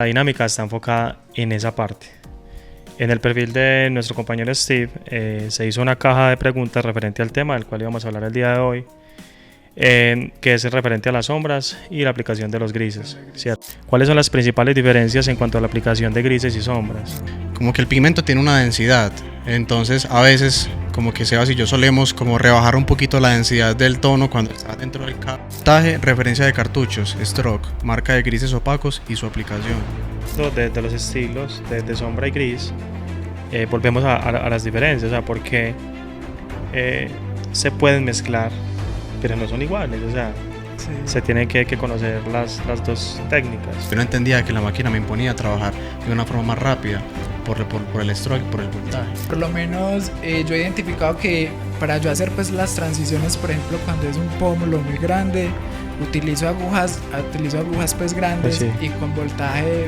La dinámica está enfocada en esa parte. En el perfil de nuestro compañero Steve se hizo una caja de preguntas referente al tema del cual íbamos a hablar el día de hoy, que es referente a las sombras y la aplicación de los grises, ¿cierto? ¿Cuáles son las principales diferencias en cuanto a la aplicación de grises y sombras? Como que el pigmento tiene una densidad, entonces a veces como que Sebas y yo solemos como rebajar un poquito la densidad del tono cuando está dentro del montaje. Referencia de cartuchos, stroke, marca de grises opacos y su aplicación. De los estilos de sombra y gris, volvemos a las diferencias, o sea, porque se pueden mezclar, pero no son iguales, o sea, sí. Se tienen que conocer las dos técnicas. Yo no entendía que la máquina me imponía a trabajar de una forma más rápida por el stroke, por el voltaje. Por lo menos yo he identificado que para yo hacer pues las transiciones, por ejemplo, cuando es un pómulo muy grande, utilizo agujas pues grandes, sí. Y con voltaje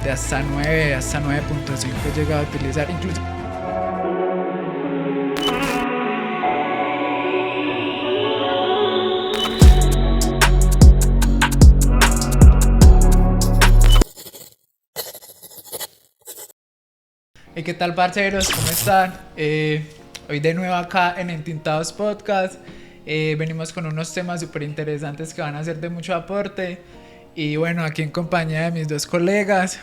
de hasta 9, hasta 9.5 he llegado a utilizar incluso. ¿Qué tal, parceros? ¿Cómo están? Hoy de nuevo acá en Entintados Podcast. Venimos con unos temas súper interesantes que van a ser de mucho aporte. Y bueno, aquí en compañía de mis dos colegas,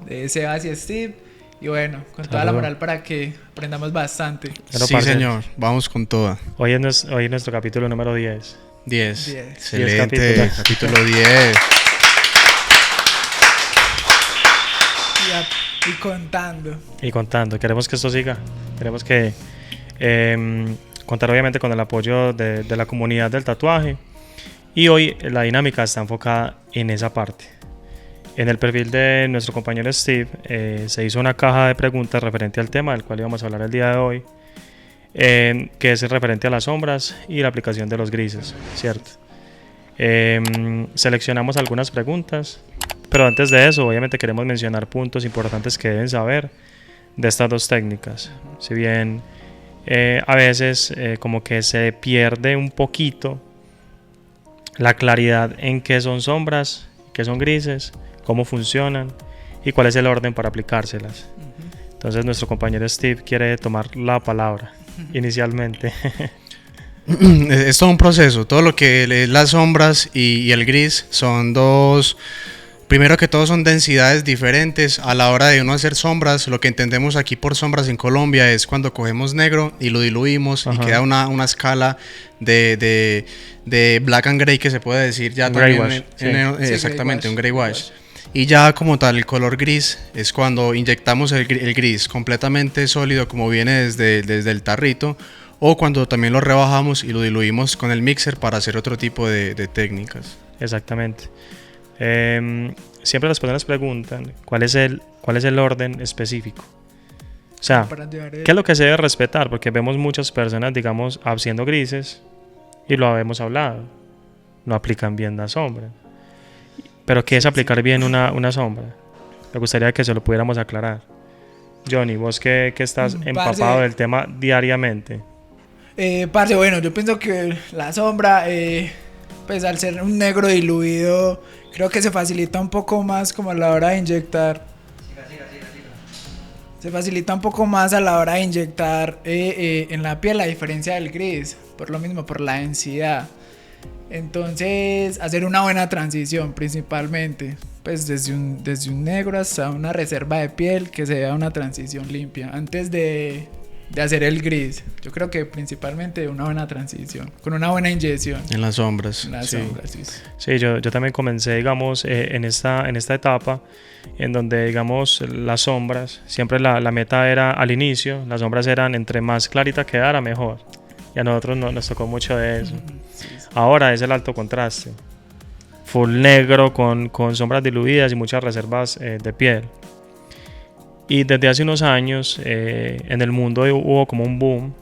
de Sebas y Steve. Y bueno, con toda la moral para que aprendamos bastante. Sí, señor, vamos con toda. Hoy es nuestro capítulo número 10. 10. Excelente, capítulo 10. Y contando. Queremos que esto siga. Queremos que contar obviamente con el apoyo de la comunidad del tatuaje. Y hoy la dinámica está enfocada en esa parte. En el perfil de nuestro compañero Steve se hizo una caja de preguntas referente al tema del cual íbamos a hablar el día de hoy, que es referente a las sombras y la aplicación de los grises, ¿cierto? Seleccionamos algunas preguntas, pero antes de eso obviamente queremos mencionar puntos importantes que deben saber de estas dos técnicas. Si bien a veces como que se pierde un poquito la claridad en qué son sombras, qué son grises, cómo funcionan y cuál es el orden para aplicárselas. Entonces nuestro compañero Steve quiere tomar la palabra inicialmente. Es todo un proceso. Todo lo que es las sombras y el gris son dos. Primero que todo son densidades diferentes. A la hora de uno hacer sombras, lo que entendemos aquí por sombras en Colombia es cuando cogemos negro y lo diluimos. Ajá. Y queda una escala de black and gray, que se puede decir ya también. Exactamente, un gray wash. Y ya como tal el color gris es cuando inyectamos el gris completamente sólido, como viene desde el tarrito, o cuando también lo rebajamos y lo diluimos con el mixer para hacer otro tipo de técnicas. Exactamente. Siempre las personas preguntan cuál es el orden específico, o sea, qué es lo que se debe respetar, porque vemos muchas personas, digamos, haciendo grises y lo habíamos hablado, no aplican bien la sombra. Pero ¿qué es aplicar bien una sombra? Me gustaría que se lo pudiéramos aclarar. Johnny, vos que estás empapado del tema diariamente. Parce, bueno, yo pienso que la sombra, pues al ser un negro diluido, creo que se facilita un poco más como a la hora de inyectar. Se facilita un poco más a la hora de inyectar en la piel, a diferencia del gris, por lo mismo, por la densidad. Entonces, hacer una buena transición principalmente, pues desde un negro hasta una reserva de piel, que se vea una transición limpia antes de hacer el gris. Yo creo que principalmente una buena transición, con una buena inyección. En las sombras. Sí, yo también comencé, digamos, en esta etapa, en donde, digamos, las sombras, siempre la meta era al inicio, las sombras eran entre más clarita quedara, mejor. Y a nosotros nos tocó mucho de eso. Ahora es el alto contraste. Full negro con sombras diluidas y muchas reservas de piel. Y desde hace unos años en el mundo hubo como un boom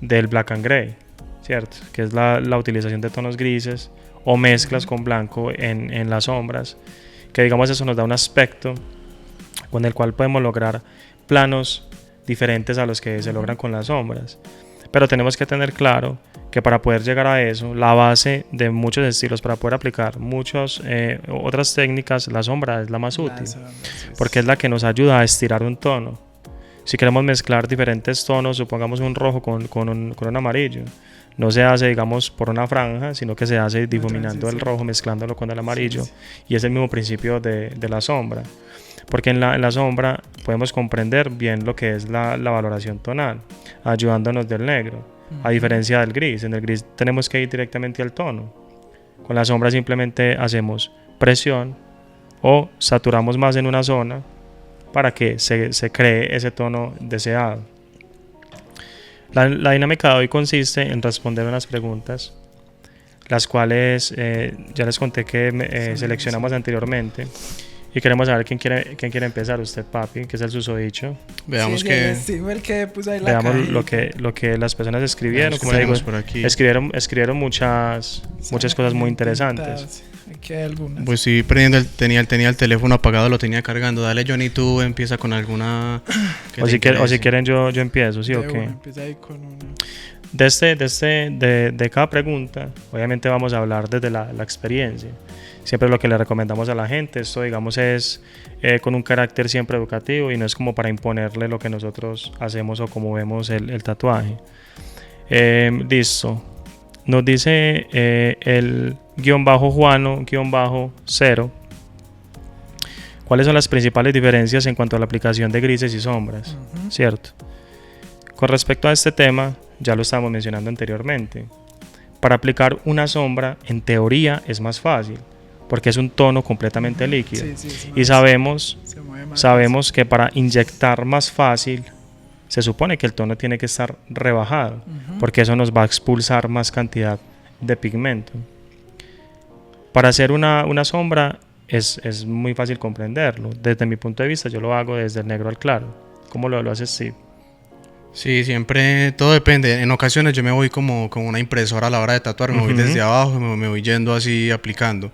del black and gray, ¿cierto? Que es la utilización de tonos grises o mezclas con blanco en las sombras. Que digamos eso nos da un aspecto con el cual podemos lograr planos diferentes a los que se logran con las sombras. Pero tenemos que tener claro que para poder llegar a eso, la base de muchos estilos, para poder aplicar muchas otras técnicas, la sombra es la más útil, porque es la que nos ayuda a estirar un tono. Si queremos mezclar diferentes tonos, supongamos un rojo con un amarillo, no se hace, digamos, por una franja, sino que se hace difuminando el rojo, mezclándolo con el amarillo, y es el mismo principio de la sombra. Porque en la sombra podemos comprender bien lo que es la valoración tonal, ayudándonos del negro, a diferencia del gris. En el gris tenemos que ir directamente al tono. Con la sombra simplemente hacemos presión o saturamos más en una zona para que se cree ese tono deseado. La dinámica de hoy consiste en responder unas preguntas, las cuales ya les conté que seleccionamos anteriormente. Y queremos saber quién quiere empezar. Usted, papi, que es el susodicho. Veamos el que puso ahí la veamos lo que las personas escribieron. Como le digo, por aquí. escribieron muchas cosas muy interesantes. Aquí hay algunas. Pues sí, tenía el teléfono apagado, lo tenía cargando. Dale, Johnny, tú empieza con alguna. O si quieren yo empiezo, ¿sí o qué? Empieza ahí con una. De cada pregunta, obviamente vamos a hablar desde la experiencia. Siempre lo que le recomendamos a la gente, esto digamos es con un carácter siempre educativo y no es como para imponerle lo que nosotros hacemos o como vemos el tatuaje. Listo. Nos dice el _Juano_0. ¿Cuáles son las principales diferencias en cuanto a la aplicación de grises y sombras? ¿Cierto? Con respecto a este tema, ya lo estábamos mencionando anteriormente. Para aplicar una sombra, en teoría, es más fácil, porque es un tono completamente líquido. Y sabemos que para inyectar más fácil, se supone que el tono tiene que estar rebajado, porque eso nos va a expulsar más cantidad de pigmento. Para hacer una sombra es muy fácil comprenderlo. Desde mi punto de vista, yo lo hago desde el negro al claro. ¿Cómo lo haces, Steve? Sí, siempre, todo depende. En ocasiones yo me voy como una impresora a la hora de tatuar, me voy desde abajo, me voy yendo así aplicando.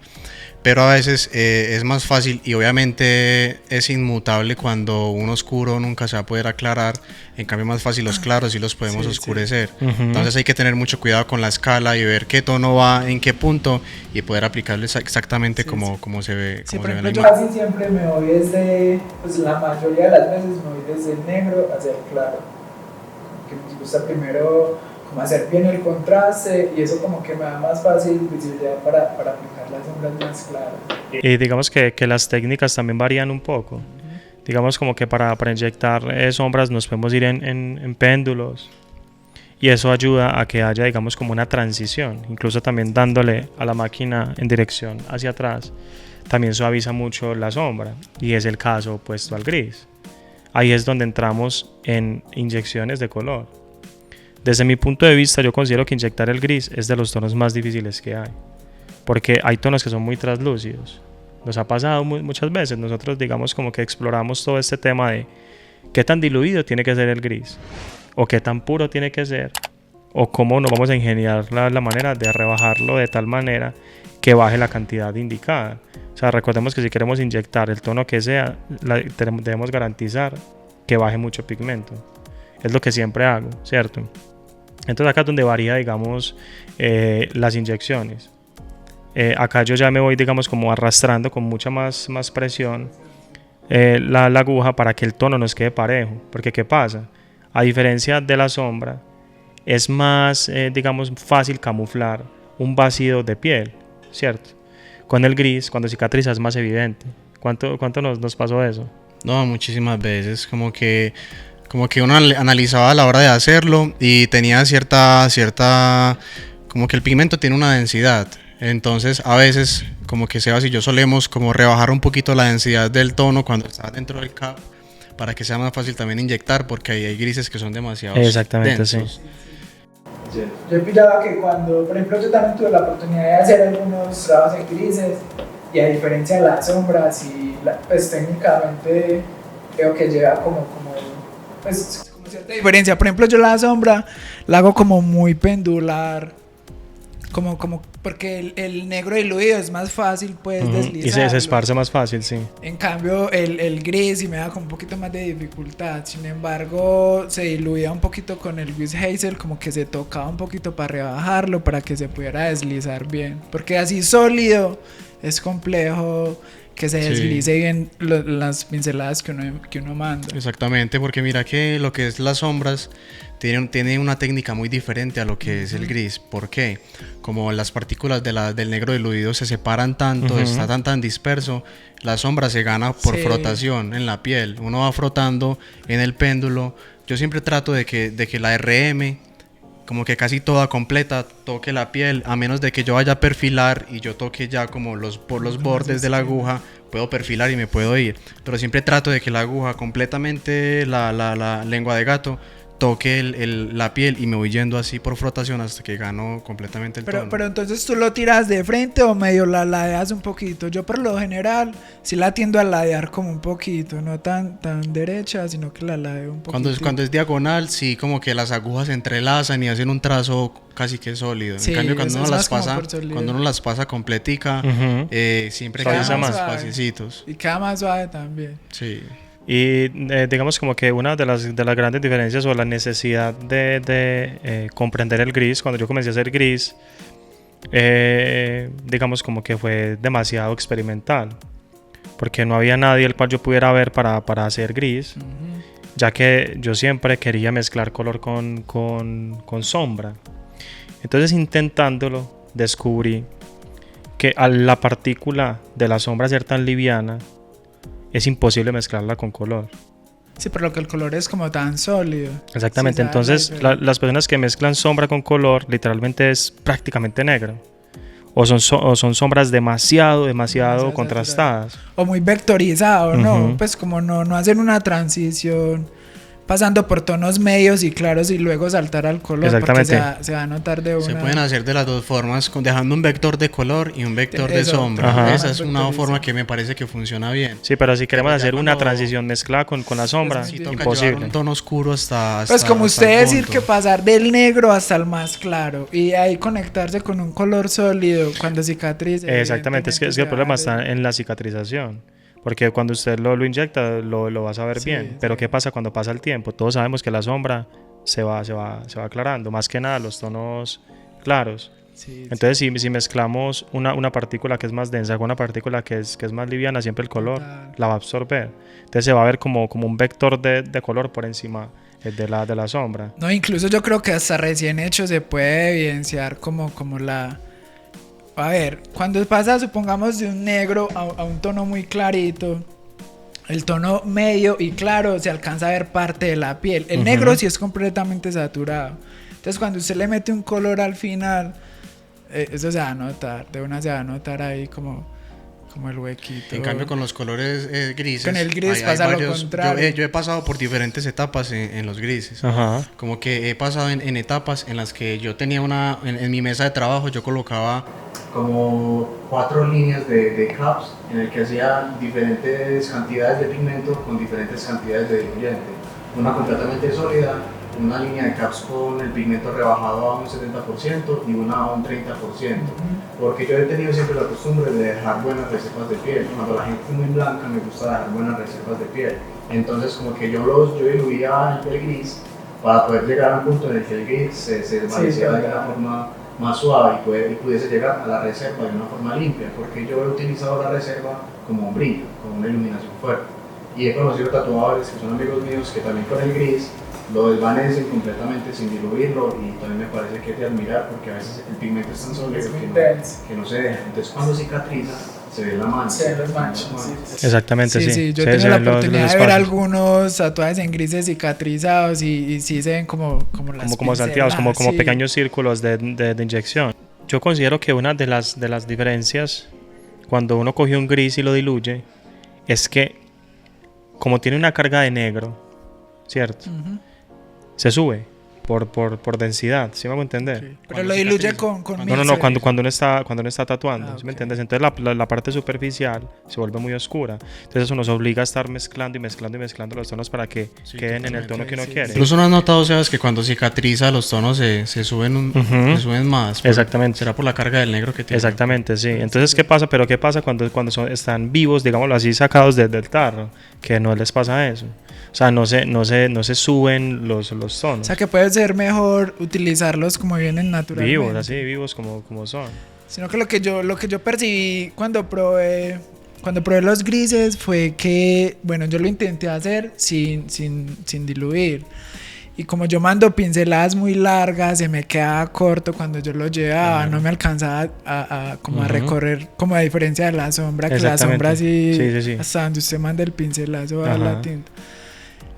Pero a veces es más fácil y obviamente es inmutable cuando un oscuro nunca se va a poder aclarar. En cambio, más fácil los claros sí los podemos oscurecer. Entonces hay que tener mucho cuidado con la escala y ver qué tono va en qué punto y poder aplicarlo exactamente como se ve. Por ejemplo, yo casi siempre me voy desde, pues la mayoría de las veces me voy desde el negro hacia el claro. Que me gusta primero como hacer bien el contraste y eso como que me da más fácil visibilidad para aplicar las sombras más claras. Y digamos que las técnicas también varían un poco. Digamos como que para inyectar sombras nos podemos ir en péndulos y eso ayuda a que haya digamos como una transición, incluso también dándole a la máquina en dirección hacia atrás también suaviza mucho la sombra y es el caso opuesto al gris. Ahí es donde entramos en inyecciones de color. Desde mi punto de vista, yo considero que inyectar el gris es de los tonos más difíciles que hay, porque hay tonos que son muy translúcidos. Nos ha pasado muchas veces, nosotros digamos como que exploramos todo este tema de qué tan diluido tiene que ser el gris, o qué tan puro tiene que ser, o cómo nos vamos a ingeniar la manera de rebajarlo de tal manera que baje la cantidad indicada. O sea, recordemos que si queremos inyectar el tono que sea, debemos garantizar que baje mucho pigmento. Es lo que siempre hago, ¿cierto? Entonces acá es donde varía, digamos, las inyecciones. Acá yo ya me voy, digamos, como arrastrando con mucha más presión la aguja para que el tono nos quede parejo. Porque ¿qué pasa? A diferencia de la sombra, es más, digamos, fácil camuflar un vacío de piel, ¿cierto? Con el gris, cuando cicatriza es más evidente. ¿Cuánto nos pasó eso? No, muchísimas veces, como que uno analizaba a la hora de hacerlo y tenía cierta, como que el pigmento tiene una densidad. Entonces a veces como que Sebas y yo solemos como rebajar un poquito la densidad del tono cuando está dentro del cap para que sea más fácil también inyectar, porque ahí hay grises que son demasiado densos. Sí. Yo he pillado que cuando, por ejemplo, yo también tuve la oportunidad de hacer algunos trabajos en grises y a diferencia de las sombras y pues técnicamente creo que lleva como cierta diferencia. Por ejemplo, yo la sombra la hago como muy pendular, como Porque el negro diluido es más fácil, pues, Y deslizarlo. se esparce más fácil, sí. En cambio, el gris sí me da como un poquito más de dificultad. Sin embargo, se diluía un poquito con el gris hazel, como que se tocaba un poquito para rebajarlo, para que se pudiera deslizar bien. Porque así sólido es complejo que se Sí. deslice bien las pinceladas que uno manda. Exactamente, porque mira que lo que es las sombras tiene una técnica muy diferente a lo que es el gris. ¿Por qué? Como las partículas del negro diluido se separan tanto, está tan disperso, la sombra se gana por Sí. frotación en la piel. Uno va frotando en el péndulo. Yo siempre trato de que la RM, como que casi toda completa, toque la piel, a menos de que yo vaya a perfilar y yo toque ya como por los bordes de la aguja, puedo perfilar y me puedo ir. Pero siempre trato de que la aguja completamente, la lengua de gato, toque la piel y me voy yendo así por frotación hasta que gano completamente el tono. Pero entonces tú lo tiras de frente o medio la ladeas un poquito. Yo por lo general sí la tiendo a ladear como un poquito, no tan derecha, sino que la ladeo un poquito. Cuando es diagonal, sí, como que las agujas se entrelazan y hacen un trazo casi que sólido. Sí, en cambio, cuando eso uno es las más como pasa, por solidez. cuando uno las pasa completica, siempre Suaviza quedan más. más Suave. espaciecitos. Y queda más suave también. Sí. Y digamos como que una de las grandes diferencias o la necesidad de comprender el gris, cuando yo comencé a hacer gris, digamos como que fue demasiado experimental, porque no había nadie el cual yo pudiera ver para hacer gris, ya que yo siempre quería mezclar color con sombra. Entonces, intentándolo, descubrí que a la partícula de la sombra ser tan liviana, es imposible mezclarla con color. Sí, por lo que el color es como tan sólido. Exactamente, Sí, sabe entonces la diferencia. las personas que mezclan sombra con color literalmente es prácticamente negro. O son sombras demasiado Demasiado contrastadas. O muy vectorizado, ¿no? Ujú. Pues como no hacen una transición pasando por tonos medios y claros y luego saltar al color. Exactamente. Porque se va a notar de una. Se pueden hacer de las dos formas, dejando un vector de color y un vector de Eso, sombra. Ajá. Esa es una Vectorizado. forma que me parece que funciona bien. Sí, pero si queremos ya hacer una cuando- transición mezclada con la sombra, Sí, Sí, toca llevar imposible. un tono oscuro hasta Pues como hasta el usted decir punto. que pasar del negro hasta el más claro y de ahí conectarse con un color sólido cuando cicatrice. Exactamente, es que el evidentemente problema se va a está en la cicatrización. Porque cuando usted lo inyecta, lo vas a ver Sí, bien. Pero sí. ¿qué pasa cuando pasa el tiempo? Todos sabemos que la sombra se va aclarando. Más que nada los tonos claros. Sí, Entonces, si mezclamos una partícula que es más densa con una partícula que es más liviana, siempre el color Total. la va a absorber. Entonces se va a ver como un vector de color por encima de la sombra. No, incluso yo creo que hasta recién hecho se puede evidenciar como la... A ver, cuando pasa, supongamos, de un negro a un tono muy clarito, el tono medio y claro se alcanza a ver parte de la piel. El negro sí es completamente saturado. Entonces cuando usted le mete un color al final, eso se va a notar, de una se va a notar ahí como el huequito. En cambio, con los colores grises. Con el gris pasa lo contrario. Yo he pasado por diferentes etapas en los grises. Ajá. Como que he pasado en etapas en las que yo tenía en mi mesa de trabajo, yo colocaba como 4 líneas de caps en el que hacía diferentes cantidades de pigmento con diferentes cantidades de diluyente. Una completamente sólida, una línea de caps con el pigmento rebajado a un 70% y una a un 30%. Porque yo he tenido siempre la costumbre de dejar buenas reservas de piel. Cuando la gente es muy blanca me gusta dejar buenas reservas de piel. Entonces como que yo diluía el gris para poder llegar a un punto en el que el gris se desvaneciera de una forma más suave y pudiese llegar a la reserva de una forma limpia, porque yo he utilizado la reserva como un brillo, como una iluminación fuerte. Y he conocido tatuadores que son amigos míos que también con el gris lo desvanecen completamente sin diluirlo, y también me parece que es de admirar porque a veces el pigmento es tan sólido que no se deja. Entonces cuando cicatriza se ve la mancha. Se ven las manchas, sí. Exactamente, sí. Sí, yo Se- tengo se la ven los oportunidad de ver espacios. algunos tatuajes en grises cicatrizados y sí se ven como las como salteados, como pinceladas, sí. pequeños círculos de inyección. Yo considero que una de las diferencias cuando uno coge un gris y lo diluye es que como tiene una carga de negro, ¿cierto? Ujú. Se sube. por densidad, ¿sí me hago entender? Pero Cuando lo diluye cicatriza. con No, no, mixer. no, cuando uno está tatuando, ¿sí me Ok. entiendes? Entonces la parte superficial se vuelve muy oscura. Entonces eso nos obliga a estar mezclando y mezclando y mezclando los tonos para que Sí, queden en el totalmente. tono que uno Sí, quiere. Incluso no has notado, Sebas, que cuando cicatriza los tonos se suben, Ujú. se suben más. Exactamente. ¿Será por la carga del negro que tiene? Exactamente, sí. Entonces, ¿qué pasa? Pero ¿qué pasa cuando están vivos, digámoslo así, sacados del tarro? Que no les pasa eso. O sea, no se suben los O tonos. sea que puede ser mejor utilizarlos como vienen naturalmente. Vivos, así, vivos como son. Sino que lo que yo percibí cuando probé los grises fue que, bueno, yo lo intenté hacer sin diluir. Y como yo mando pinceladas muy largas, se me quedaba corto cuando yo lo llevaba, Claro. no me alcanzaba a como a Ujú. recorrer, como a diferencia de la sombra, que la Exactamente. sombra sí, Sí, sí, sí. hasta donde usted manda el pincelazo va Ajá. la tinta.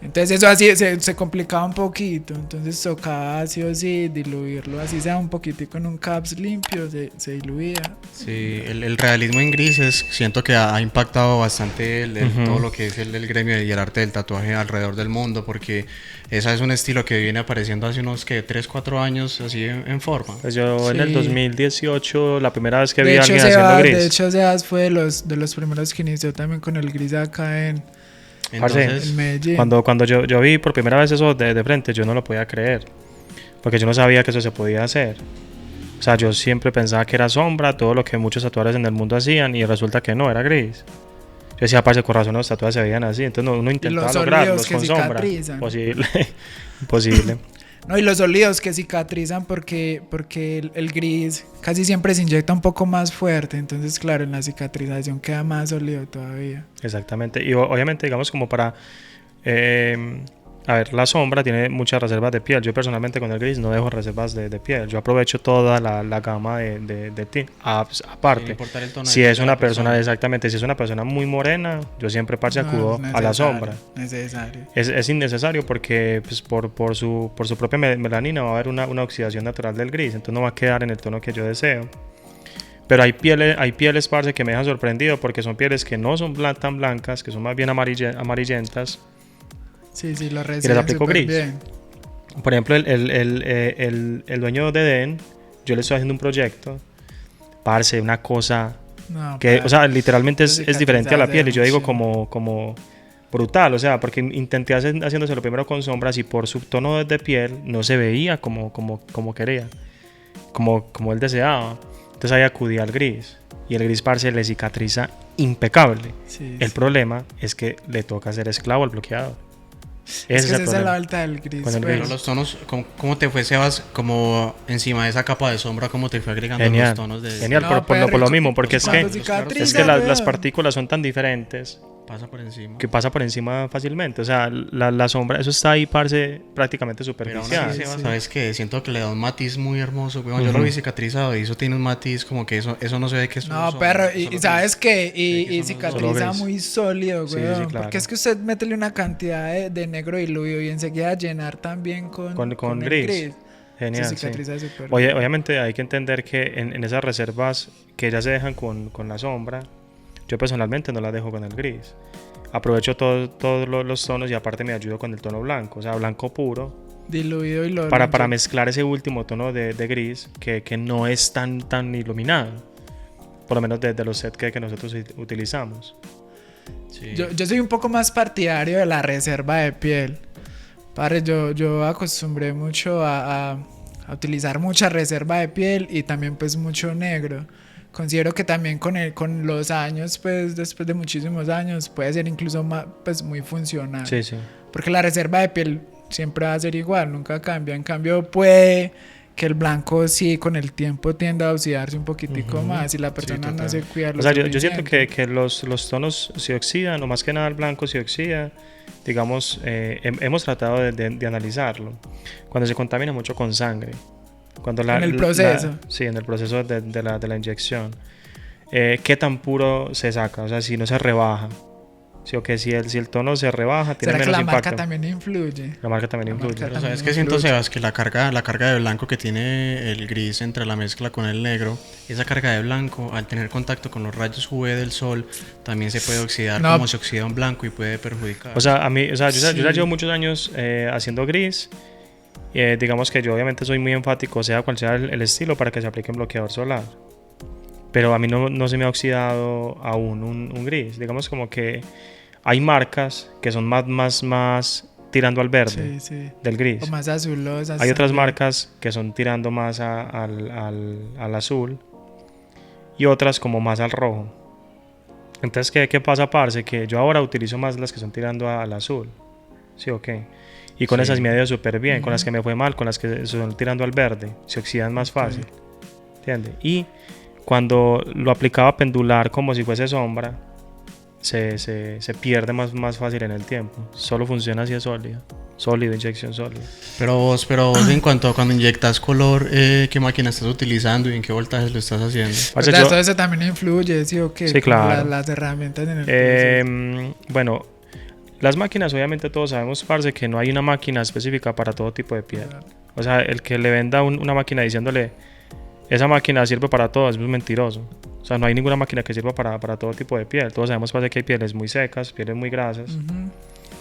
Entonces eso así se complicaba un poquito, entonces tocaba sí o sí diluirlo, así sea un poquitico en un caps limpio, se diluía. Sí, el realismo en grises siento que ha impactado bastante Ujú. todo lo que es el gremio y el arte del tatuaje alrededor del mundo, porque ese es un estilo que viene apareciendo hace unos que 3, 4 años así en forma. Pues yo en el Sí. 2018, la primera vez que vi De a hecho, alguien haciendo gris. de hecho, Sebas fue de los primeros que inició también con el gris acá en Entonces, Medellín. Cuando yo vi por primera vez eso de frente, yo no lo podía creer. Porque yo no sabía que eso se podía hacer. O sea, yo siempre pensaba que era sombra, todo lo que muchos tatuadores en el mundo hacían, y resulta que no, era gris. Yo decía, parce, con razón los tatuajes se veían así. Entonces uno intentaba los lograrlos sólidos que con sombra. cicatrizan. Imposible. Imposible. No, y los sólidos que cicatrizan porque el gris casi siempre se inyecta un poco más fuerte, entonces claro, en la cicatrización queda más sólido todavía. Exactamente. Y obviamente, digamos, como para... a ver, la sombra tiene muchas reservas de piel. Yo personalmente con el gris no dejo reservas de piel. Yo aprovecho toda la gama de tint. sin Aparte, importar el tono de si piel es de una la persona, exactamente, si es una persona muy morena, yo siempre parce No, acudo es a la necesario, sombra. Necesario. Es innecesario porque pues, por su propia melanina va a haber una oxidación natural del gris, entonces no va a quedar en el tono que yo deseo. Pero hay pieles, parce, que me dejan sorprendido porque son pieles que no son tan blancas, que son más bien amarillentas. Sí, sí, lo les reciben aplico súper gris. bien. Por ejemplo, el dueño de Den, yo le estoy haciendo un proyecto, parce, una cosa No, que, para- o sea, literalmente Eso es diferente a la piel. Y yo digo cicatrización. como brutal, o sea, porque intenté haciéndoselo primero con sombras y por su tono de piel no se veía como quería, como él deseaba. Entonces ahí acudí al gris y el gris, parce, le cicatriza impecable. Sí, El sí. problema es que le toca ser esclavo al bloqueado. Es Ese que es el esa es la problema. vuelta del gris. Con el pues. pero los tonos, ¿cómo te fue, Sebas? Como encima de esa capa de sombra, ¿cómo te fue agregando Genial, los tonos de... genial, No, por lo perro, mismo, porque es que, cuando es cicatriza, es que las weón. partículas son tan diferentes Pasa por encima. que pasa por encima fácilmente. O sea, la sombra, eso está ahí, parce, prácticamente Pero aún superficial. así, Sebas, sí. ¿sabes qué? Siento que le da un matiz muy hermoso, weón. Yo lo vi cicatrizado y eso tiene un matiz como que eso no se ve que es No, solo perro, sombra, y solo sabes qué, Sí, que y son los cicatriza gris. muy sólido, Sí, sí, weón. claro. Porque es que usted métele una cantidad de negro diluido y enseguida llenar también con el gris. Genial, Se sí. cicatriza súper Oye, bien. obviamente hay que entender que en esas reservas que ya se dejan con la sombra, yo personalmente no las dejo con el gris. Aprovecho todos los tonos y aparte me ayudo con el tono blanco, o sea, blanco puro, Diluido y lo para mezclar ese último tono de gris que no es tan iluminado, por lo menos de los sets que nosotros utilizamos. Sí. Yo soy un poco más partidario de la reserva de piel. Padre, yo acostumbré mucho a utilizar mucha reserva de piel y también pues mucho negro. Considero que también con los años, pues después de muchísimos años, puede ser incluso más, pues, muy funcional. Sí, sí. Porque la reserva de piel siempre va a ser igual, nunca cambia. En cambio, puede que el blanco sí con el tiempo tienda a oxidarse un poquitico más y la persona no total. se cuida lo O sea, yo siento suficiente. que los tonos se oxidan, o más que nada el blanco se oxida. Digamos, hemos tratado de analizarlo. Cuando se contamina mucho con sangre. Cuando En el proceso. sí, en el proceso de la inyección. ¿Qué tan puro se saca? O sea, si no se rebaja. Sí, o que si el tono se rebaja, tiene ¿Será que menos la impacto. marca también influye? La marca también La influye. marca Pero también sabes que siento, influye. Sebas, que la carga de blanco que tiene el gris entre la mezcla con el negro, esa carga de blanco, al tener contacto con los rayos UV del sol, también se puede oxidar No. como se oxida un blanco y puede perjudicar. O sea, yo ya Sí. llevo muchos años haciendo gris Digamos que yo obviamente soy muy enfático, sea cual sea el estilo, para que se aplique en bloqueador solar. Pero a mí no se me ha oxidado aún un gris. Digamos como que hay marcas que son más tirando al verde del gris. O más azulosas. Hay otras marcas que son tirando más al azul y otras como más al rojo. Entonces, ¿qué pasa, parce? Que yo ahora utilizo más las que son tirando al azul. ¿Sí o qué? Y con esas me ha ido súper bien. Con las que me fue mal, con las que son tirando al verde, se oxidan más fácil. ¿Entiendes? Y cuando lo aplicaba pendular como si fuese sombra, se pierde más fácil en el tiempo. Solo funciona si es sólido, inyección sólida. Pero vos en cuanto a cuando inyectas color, ¿qué máquina estás utilizando y en qué voltajes lo estás haciendo? Parce, todo eso también influye, ¿sí o qué? Sí, claro. Las herramientas en el proceso. Bueno, las máquinas, obviamente todos sabemos, parce, que no hay una máquina específica para todo tipo de piel. O sea, el que le venda una máquina diciéndole esa máquina sirve para todo es muy mentiroso. O sea, no hay ninguna máquina que sirva para todo tipo de piel. Todos sabemos, parce, que hay pieles muy secas, pieles muy grasas.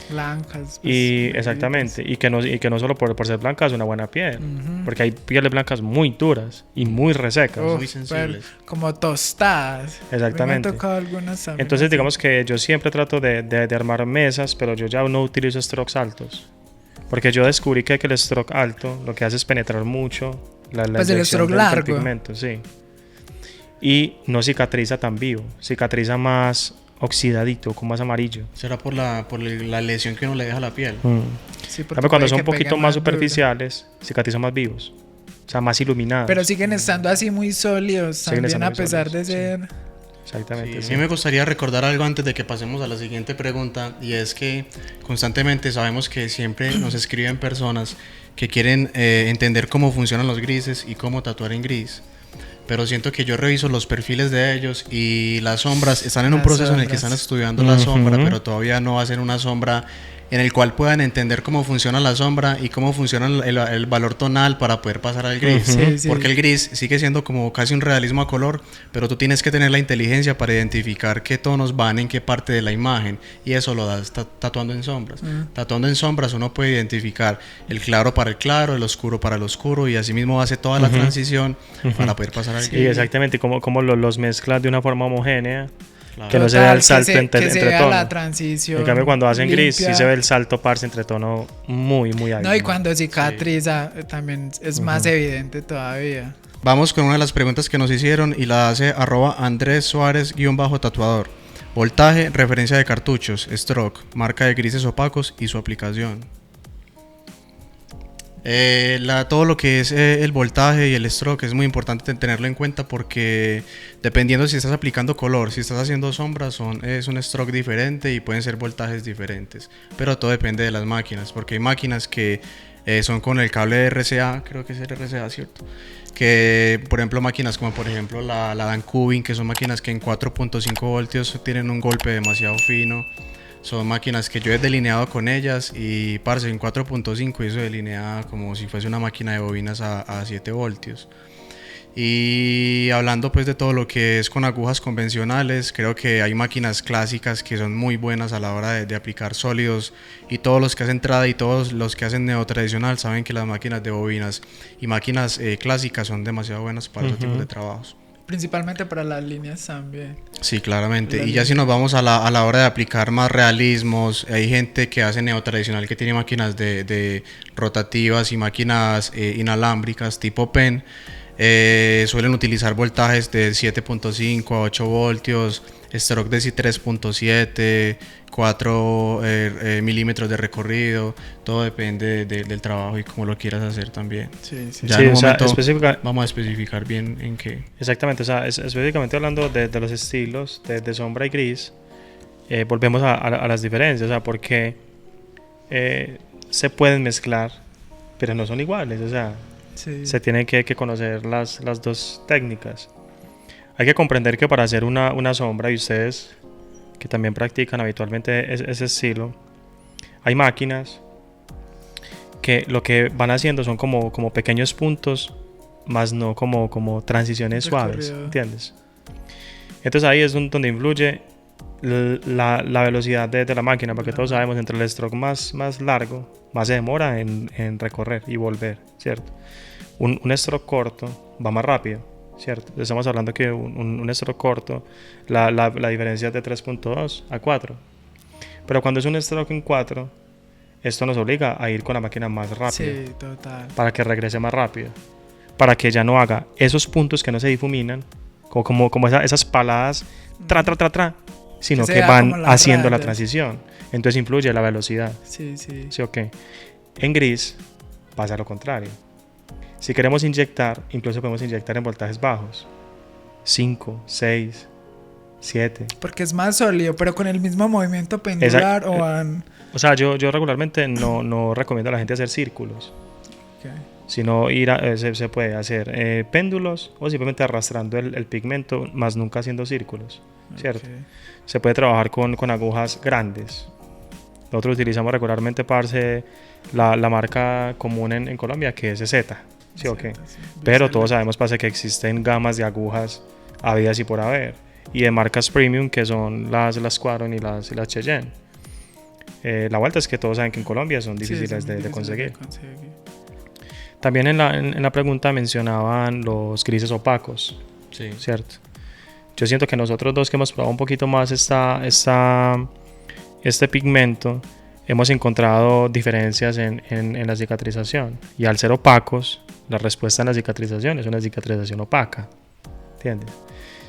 Blancas. Y exactamente, y que no solo por ser blancas es una buena piel, porque hay pieles blancas muy duras y muy resecas, muy sensibles, como tostadas. Exactamente. Me han tocado algunas también. Entonces digamos que yo siempre trato de armar mesas, pero yo ya no utilizo strokes altos, porque yo descubrí que el stroke alto lo que hace es penetrar mucho pues el stroke largo, pigmento, sí, y no cicatriza tan vivo, cicatriza más oxidadito, con más amarillo. ¿Será por la lesión que uno le deja a la piel? Sí, cuando son un poquito más superficiales, cicatrizan más vivos, o sea, más iluminados. Pero siguen estando así muy sólidos también, a pesar de ser... Exactamente. Sí. A mí me gustaría recordar algo antes de que pasemos a la siguiente pregunta, y es que constantemente sabemos que siempre nos escriben personas que quieren entender cómo funcionan los grises y cómo tatuar en gris. Pero siento que yo reviso los perfiles de ellos y las sombras están en un proceso en el que están estudiando la sombra, pero todavía no hacen una sombra en el cual puedan entender cómo funciona la sombra y cómo funciona el valor tonal para poder pasar al gris. Porque el gris sigue siendo como casi un realismo a color, pero tú tienes que tener la inteligencia para identificar qué tonos van en qué parte de la imagen, y eso lo das tatuando en sombras. Tatuando en sombras uno puede identificar el claro para el claro, el oscuro para el oscuro, y así mismo hace toda la transición para poder pasar al gris. Sí, exactamente, como los mezclas de una forma homogénea. Claro. Que no se vea el salto entre tono. La transición. En cambio, cuando hacen gris, sí se ve el salto, parce, entre tono muy alto. No, y cuando cicatriza también es más evidente todavía. Vamos con una de las preguntas que nos hicieron y la hace @Andrés Suárez_tatuador. Voltaje, referencia de cartuchos, stroke, marca de grises opacos y su aplicación. Todo lo que es el voltaje y el stroke es muy importante tenerlo en cuenta, porque dependiendo si estás aplicando color, si estás haciendo sombras, es un stroke diferente y pueden ser voltajes diferentes, pero todo depende de las máquinas, porque hay máquinas que son con el cable de RCA, creo que es el RCA, ¿cierto? Que por ejemplo máquinas como por ejemplo la Dan Cubin, que son máquinas que en 4.5 voltios tienen un golpe demasiado fino. Son máquinas que yo he delineado con ellas y, parce, en 4.5 eso delinea como si fuese una máquina de bobinas a 7 voltios. Y hablando pues de todo lo que es con agujas convencionales, creo que hay máquinas clásicas que son muy buenas a la hora de aplicar sólidos, y todos los que hacen trad y todos los que hacen neotradicional saben que las máquinas de bobinas y máquinas clásicas son demasiado buenas para ese tipo de trabajos. Principalmente para las líneas también. Sí, claramente. Y ya si nos vamos a la hora de aplicar más realismos, hay gente que hace neotradicional que tiene máquinas de rotativas y máquinas inalámbricas tipo PEN. Suelen utilizar voltajes de 7.5 a 8 voltios, stroke de 3.7, 4 milímetros de recorrido. Todo depende del trabajo y cómo lo quieras hacer también. Sí. Ya en un momento vamos a especificar bien en qué. Exactamente, o sea, específicamente hablando de los estilos de sombra y gris, volvemos a las diferencias, o sea, porque se pueden mezclar, pero no son iguales, o sea, se tienen que conocer las dos técnicas. Hay que comprender que para hacer una sombra, y ustedes que también practican habitualmente ese estilo, hay máquinas que lo que van haciendo son como pequeños puntos, más no como transiciones suaves, ¿entiendes? Entonces ahí es donde influye la velocidad de la máquina, porque todos sabemos, entre el stroke más largo, más se demora en recorrer y volver, ¿cierto? Un stroke corto va más rápido, ¿cierto? Estamos hablando que un stroke corto, la diferencia es de 3.2 a 4. Pero cuando es un stroke en 4, esto nos obliga a ir con la máquina más rápido. Sí, total. Para que regrese más rápido. Para que ya no haga esos puntos que no se difuminan, como esas paladas, sino que van haciendo la transición. Entonces influye la velocidad. Sí, sí. ¿Sí o qué? En gris pasa lo contrario. Si queremos inyectar, incluso podemos inyectar en voltajes bajos. 5, 6, 7. Porque es más sólido, pero con el mismo movimiento pendular o van... O sea, yo regularmente no recomiendo a la gente hacer círculos. Okay. Sino se puede hacer péndulos o simplemente arrastrando el pigmento, más nunca haciendo círculos, ¿cierto? Okay. Se puede trabajar con agujas grandes. Nosotros utilizamos regularmente, parce, la marca común en Colombia, que es Z, ¿sí o qué? Sí. Pero todos sabemos, parce, que existen gamas de agujas habidas y por haber, y de marcas premium, que son las Squadron y las Cheyenne. La vuelta es que todos saben que en Colombia son difíciles de conseguir. También en la pregunta mencionaban los grises opacos, Sí. ¿cierto? Yo siento que nosotros dos que hemos probado un poquito más este pigmento, hemos encontrado diferencias en la cicatrización. Y al ser opacos, la respuesta en la cicatrización es una cicatrización opaca, ¿entiendes?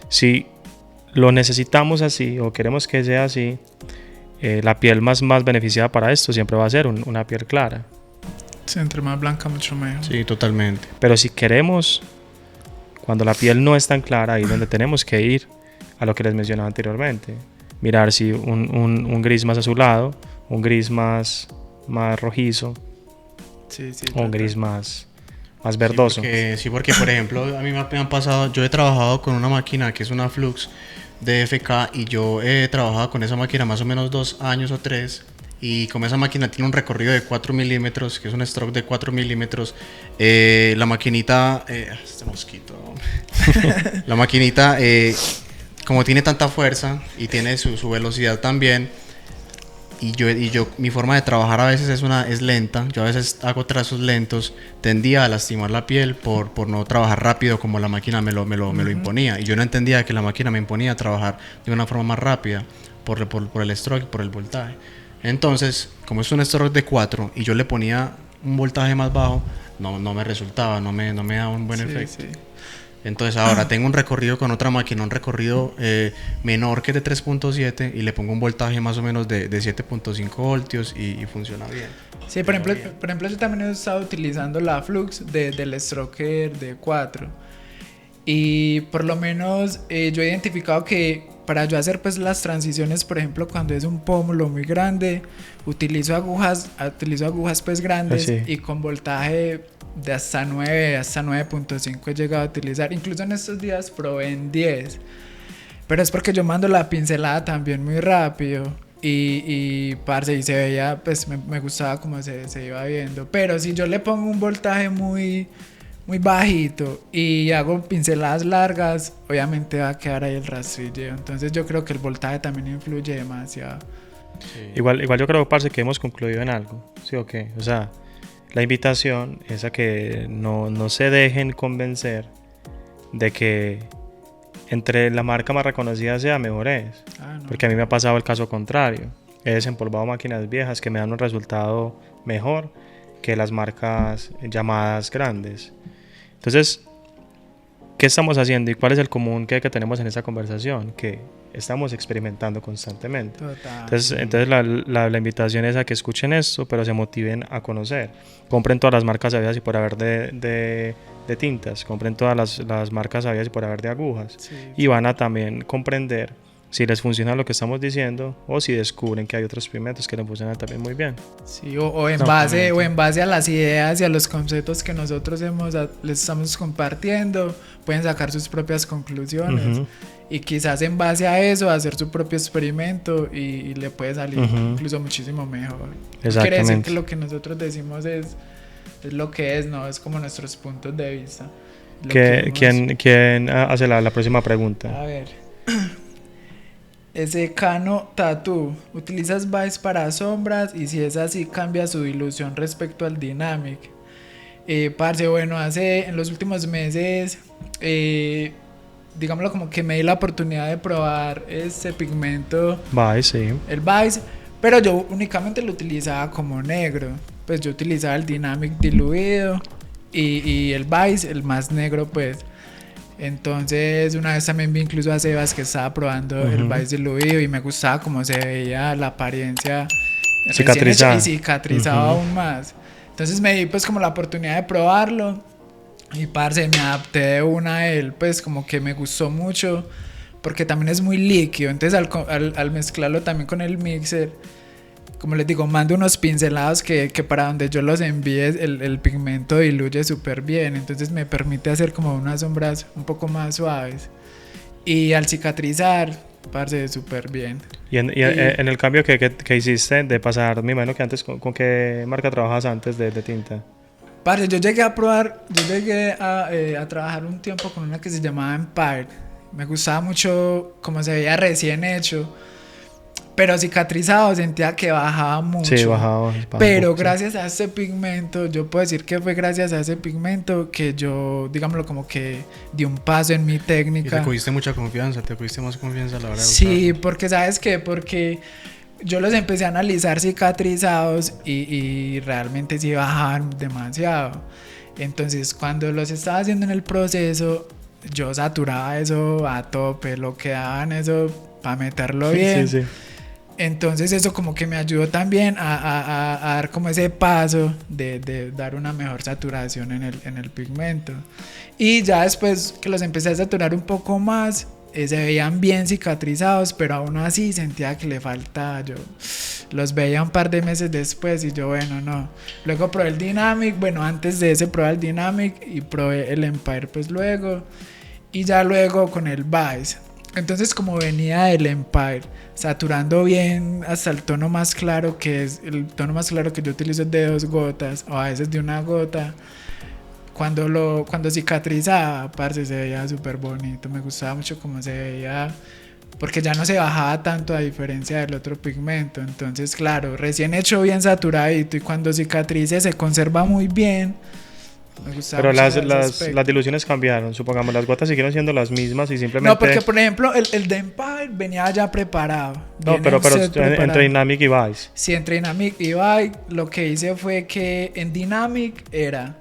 Si lo necesitamos así o queremos que sea así, la piel más beneficiada para esto siempre va a ser una piel clara. Sí, entre más blanca mucho mejor. Sí, totalmente. Pero si queremos, cuando la piel no es tan clara, ahí es donde tenemos que ir a lo que les mencionaba anteriormente. Mirar si un gris más azulado, un gris más rojizo, Sí, o un gris más verdoso. Sí, porque por ejemplo, a mí me han pasado, yo he trabajado con una máquina que es una Flux de FK y yo he trabajado con esa máquina más o menos 2 años o 3. Y como esa máquina tiene un recorrido de 4 milímetros, que es un stroke de 4 milímetros, la maquinita... este mosquito... la maquinita, como tiene tanta fuerza y tiene su velocidad también, y yo mi forma de trabajar a veces es lenta, yo a veces hago trazos lentos, tendía a lastimar la piel por no trabajar rápido como la máquina me lo imponía. Y yo no entendía que la máquina me imponía trabajar de una forma más rápida por el stroke, por el voltaje. Entonces, como es un stroke de 4 y yo le ponía un voltaje más bajo, no me resultaba, no me daba un buen efecto. Sí. Entonces ahora tengo un recorrido con otra máquina, un recorrido menor que de 3.7 y le pongo un voltaje más o menos de 7.5 voltios y funciona bien. Sí, por ejemplo, yo también he estado utilizando la Flux del Stroker de 4 y por lo menos yo he identificado que para yo hacer pues las transiciones, por ejemplo, cuando es un pómulo muy grande, utilizo agujas pues grandes, sí. Y con voltaje de hasta 9, hasta 9.5 he llegado a utilizar. Incluso en estos días probé en 10. Pero es porque yo mando la pincelada también muy rápido. Y parce, y se veía, pues me gustaba como se iba viendo. Pero si yo le pongo un voltaje muy bajito y hago pinceladas largas, obviamente va a quedar ahí el rastrilleo. Entonces yo creo que el voltaje también influye demasiado. Sí. Igual yo creo, parce, que hemos concluido en algo, ¿sí o qué? O sea, la invitación es a que no se dejen convencer de que entre la marca más reconocida sea mejor es. No. Porque a mí me ha pasado el caso contrario. He desempolvado máquinas viejas que me dan un resultado mejor que las marcas llamadas grandes. Entonces, ¿qué estamos haciendo y cuál es el común que tenemos en esta conversación? Que estamos experimentando constantemente. Total. Entonces la invitación es a que escuchen esto, pero se motiven a conocer. Compren todas las marcas habidas y por haber de tintas, compren todas las marcas habidas y por haber de agujas. Sí. Y van a también comprender si les funciona lo que estamos diciendo o si descubren que hay otros pigmentos que les funcionan también muy bien. Sí, o en base a las ideas y a los conceptos que nosotros les estamos compartiendo, pueden sacar sus propias conclusiones. Uh-huh. Y quizás en base a eso hacer su propio experimento y le puede salir incluso muchísimo mejor. Quiere decir que lo que nosotros decimos es lo que es, no es como nuestros puntos de vista. ¿Quién hace la próxima pregunta? A ver. ese Cano Tattoo. Utilizas Vice para sombras y si es así cambia su dilución respecto al Dynamic. Parce, bueno, en los últimos meses, digámoslo como que me di la oportunidad de probar este pigmento, Sí. el Vice, pero yo únicamente lo utilizaba como negro. Pues yo utilizaba el Dynamic diluido y el Vice, el más negro pues. Entonces una vez también vi incluso a Sebas que estaba probando el Vice diluido y me gustaba cómo se veía la apariencia Cicatrizada. y cicatrizaba aún más. Entonces me di pues como la oportunidad de probarlo y parce, me adapté de una a él, pues como que me gustó mucho porque también es muy líquido. Entonces al mezclarlo también con el mixer, como les digo, mando unos pincelados que para donde yo los envíe el pigmento diluye súper bien. Entonces me permite hacer como unas sombras un poco más suaves. Y al cicatrizar, parce, súper bien. Y en el cambio que hiciste de pasar, me imagino que antes, ¿con qué marca trabajabas antes de tinta? Parce, yo llegué a trabajar un tiempo con una que se llamaba Empire. Me gustaba mucho cómo se veía recién hecho. Pero cicatrizado sentía que bajaba mucho. Sí, bajaba pero poco, gracias a este pigmento, yo puedo decir que fue gracias a ese pigmento que yo, digámoslo, como que di un paso en mi técnica. Y te cogiste mucha confianza, te cogiste más confianza a la hora de Sí, usarlo. porque ¿sabes qué? Porque yo los empecé a analizar cicatrizados y realmente sí bajaban demasiado. Entonces cuando los estaba haciendo en el proceso, yo saturaba eso a tope, lo que daban eso para meterlo bien. Sí. Entonces eso como que me ayudó también a dar como ese paso de dar una mejor saturación en el pigmento. Y ya después que los empecé a saturar un poco más, se veían bien cicatrizados, pero aún así sentía que le faltaba. Yo los veía un par de meses después y yo, bueno, no. Luego probé el Dynamic, bueno, antes de ese probé el Dynamic y probé el Empire pues luego. Y ya luego con el Vice. Entonces como venía del Empire, saturando bien hasta el tono más claro, que es el tono más claro que yo utilizo es de 2 gotas o a veces de 1 gota. Cuando cicatrizaba, parce, se veía súper bonito. Me gustaba mucho cómo se veía, porque ya no se bajaba tanto a diferencia del otro pigmento. Entonces, claro, recién hecho bien saturadito y cuando cicatrice se conserva muy bien. Me gustaba Pero mucho ese aspecto. las diluciones cambiaron, supongamos, las gotas siguieron siendo las mismas y simplemente... No, porque por ejemplo el de Empire venía ya preparado. No, Viene pero un set entre preparado. Dynamic y Vice. Sí, entre Dynamic y Vice, lo que hice fue que en Dynamic era